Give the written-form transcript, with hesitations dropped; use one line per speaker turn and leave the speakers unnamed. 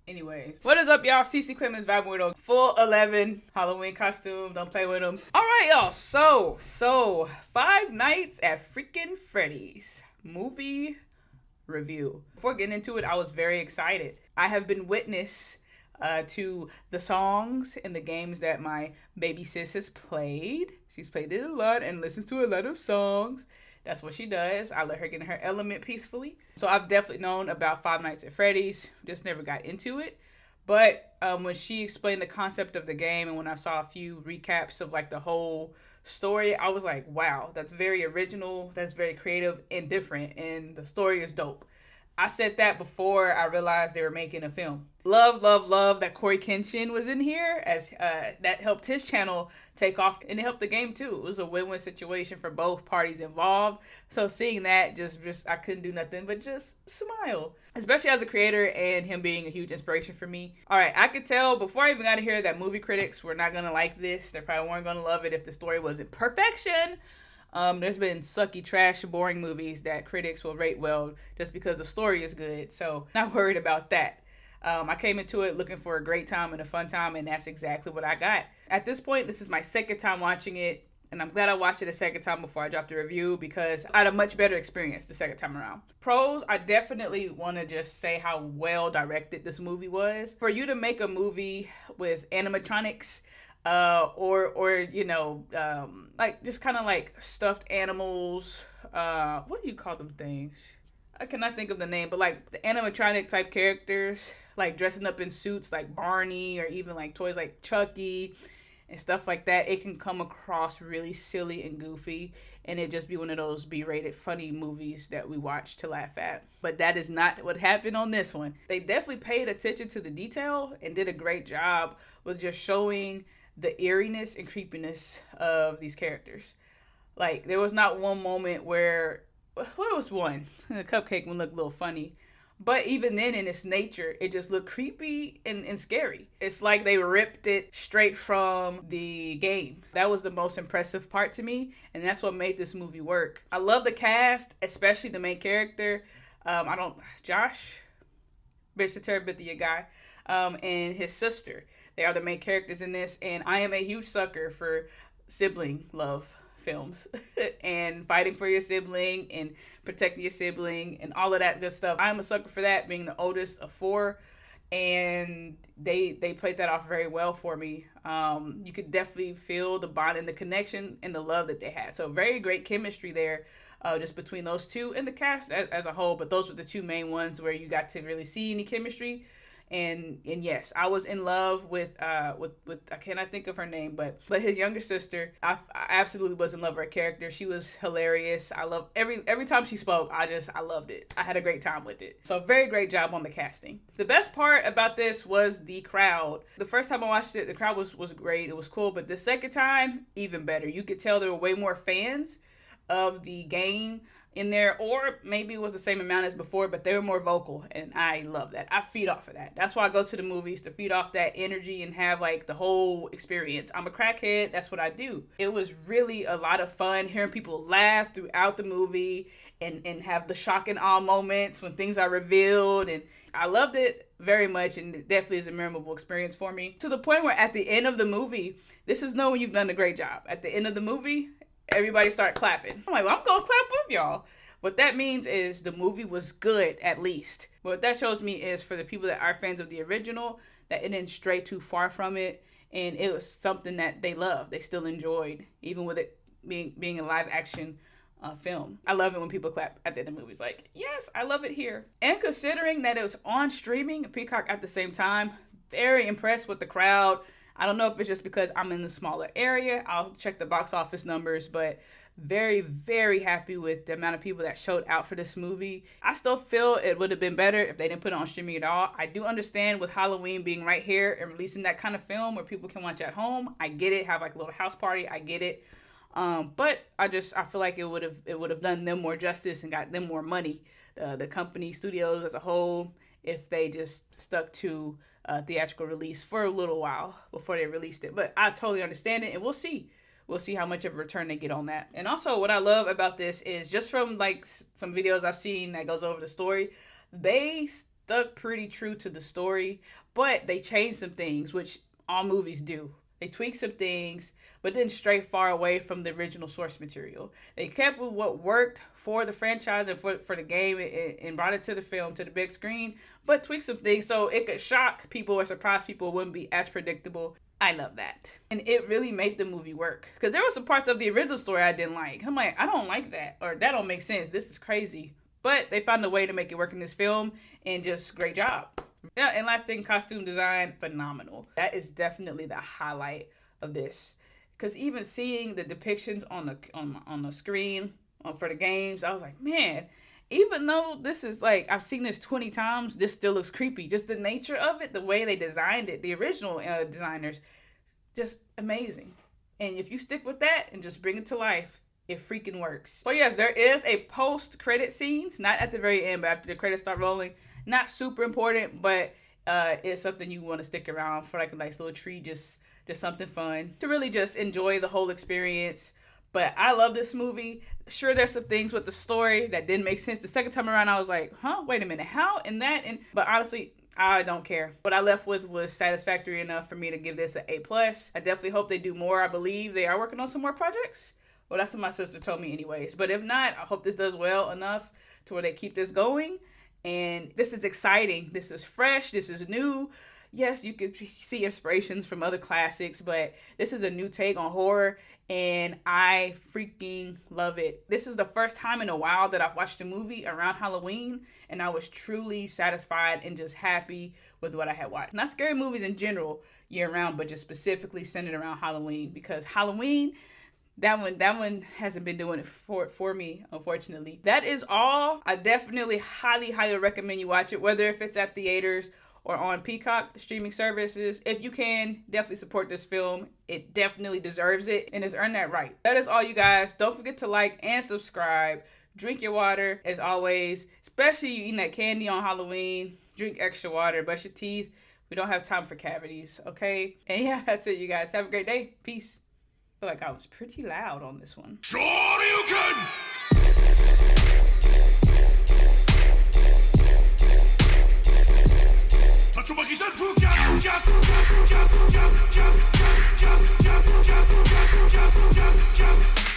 Anyways, what is up, y'all? CeCe, Clemons, Vibin, Weirdo, full 11 Halloween costume. Don't play with them. All right, y'all. So Five Nights at freaking Freddy's movie review. Before getting into it, I was very excited. I have been witness to the songs and the games that my baby sis has played. She's played it a lot and listens to a lot of songs. That's what she does. I let her get in her element peacefully. So I've definitely known about Five Nights at Freddy's. Just never got into it. But when she explained the concept of the game and when I saw a few recaps of like the whole story, I was like, wow, that's very original. That's very creative and different. And the story is dope. I said that before I realized they were making a film. Love that Corey Kenshin was in here, as that helped his channel take off, and it helped the game too. It was a win-win situation for both parties involved. So seeing that, just I couldn't do nothing but just smile, especially as a creator and him being a huge inspiration for me. All right, I could tell before I even got to hear that movie critics were not gonna like this. They probably weren't gonna love it if the story wasn't perfection. There's been sucky, trash, boring movies that critics will rate well just because the story is good. So not worried about that. I came into it looking for a great time and a fun time, and that's exactly what I got. At this point, this is my second time watching it, and I'm glad I watched it a second time before I dropped the review because I had a much better experience the second time around. Pros, I definitely want to just say how well directed this movie was. For you to make a movie with animatronics, or you know, like just kind of like stuffed animals, what do you call them things? I cannot think of the name, but like the animatronic type characters, like dressing up in suits like Barney, or even like toys like Chucky and stuff like that, it can come across really silly and goofy, and it just be one of those B-rated funny movies that we watch to laugh at. But that is not what happened on this one. They definitely paid attention to the detail and did a great job with just showing the eeriness and creepiness of these characters. Like, there was not one moment where, what was one? The cupcake one looked a little funny. But even then, in its nature, it just looked creepy and scary. It's like they ripped it straight from the game. That was the most impressive part to me, and that's what made this movie work. I love the cast, especially the main character. Josh, Bishop Terabithia guy, and his sister. They are the main characters in this, and I am a huge sucker for sibling love films and fighting for your sibling and protecting your sibling and all of that good stuff. I'm a sucker for that, being the oldest of four, and they played that off very well for me. You could definitely feel the bond and the connection and the love that they had. So very great chemistry there, just between those two and the cast as a whole. But those were the two main ones where you got to really see any chemistry. And yes, I was in love with I cannot think of her name, but his younger sister. I absolutely was in love with her character. She was hilarious. I love every time she spoke. I loved it. I had a great time with it. So very great job on the casting. The best part about this was the crowd. The first time I watched it, the crowd was great. It was cool, but the second time, even better. You could tell there were way more fans of the game in there, or maybe it was the same amount as before, but they were more vocal, and I love that. I feed off of that. That's why I go to the movies, to feed off that energy and have like the whole experience. I'm a crackhead. That's what I do. It was really a lot of fun hearing people laugh throughout the movie and have the shock and awe moments when things are revealed, and I loved it very much, and it definitely is a memorable experience for me, to the point where at the end of the movie, this is knowing you've done a great job. At the end of the movie, everybody started clapping. I'm like, well, I'm gonna clap with y'all. What that means is the movie was good, at least. What that shows me is, for the people that are fans of the original, that it didn't stray too far from it, and it was something that they loved, they still enjoyed, even with it being a live action film. I love it when people clap at the end of the movies. Like, yes, I love it here. And considering that it was on streaming, Peacock at the same time, very impressed with the crowd. I don't know if it's just because I'm in the smaller area. I'll check the box office numbers, but very, very happy with the amount of people that showed out for this movie. I still feel it would have been better if they didn't put it on streaming at all. I do understand with Halloween being right here and releasing that kind of film where people can watch at home. I get it. Have like a little house party. I get it. But I feel like it would have done them more justice and got them more money. The company, studios as a whole, if they just stuck to theatrical release for a little while before they released it. But I totally understand it, and we'll see. We'll see how much of a return they get on that. And also, what I love about this is, just from like some videos I've seen that goes over the story, they stuck pretty true to the story, but they changed some things, which all movies do. They tweaked some things, but didn't stray far away from the original source material. They kept with what worked for the franchise and for the game and brought it to the film, to the big screen, but tweaked some things so it could shock people or surprise people. It wouldn't be as predictable. I love that. And it really made the movie work. Because there were some parts of the original story I didn't like. I'm like, I don't like that. Or that don't make sense. This is crazy. But they found a way to make it work in this film. And just great job. Yeah, and last thing, costume design, phenomenal. That is definitely the highlight of this. Because even seeing the depictions on the screen for the games, I was like, man, even though this is like, I've seen this 20 times, this still looks creepy. Just the nature of it, the way they designed it, the original designers, just amazing. And if you stick with that and just bring it to life, it freaking works. So yes, there is a post-credit scenes, not at the very end, but after the credits start rolling. Not super important, but it's something you want to stick around for, like a nice little treat, just something fun to really just enjoy the whole experience. But I love this movie. Sure, there's some things with the story that didn't make sense. The second time around, I was like, huh, wait a minute, how? And that, but honestly, I don't care. What I left with was satisfactory enough for me to give this an A+. I definitely hope they do more. I believe they are working on some more projects. Well, that's what my sister told me anyways. But if not, I hope this does well enough to where they keep this going. And this is exciting. This is fresh. This is new. Yes, you could see inspirations from other classics, but this is a new take on horror, and I freaking love it. This is the first time in a while that I've watched a movie around Halloween, and I was truly satisfied and just happy with what I had watched. Not scary movies in general year-round, but just specifically centered around Halloween, because Halloween, that one hasn't been doing it for me, unfortunately. That is all. I definitely highly recommend you watch it, whether if it's at theaters or on Peacock, the streaming services. If you can, definitely support this film. It definitely deserves it and has earned that right. That is all, you guys. Don't forget to like and subscribe. Drink your water, as always. Especially you eating that candy on Halloween. Drink extra water. Brush your teeth. We don't have time for cavities, okay? And yeah, that's it, you guys. Have a great day. Peace. I feel like I was pretty loud on this one. Sure you can!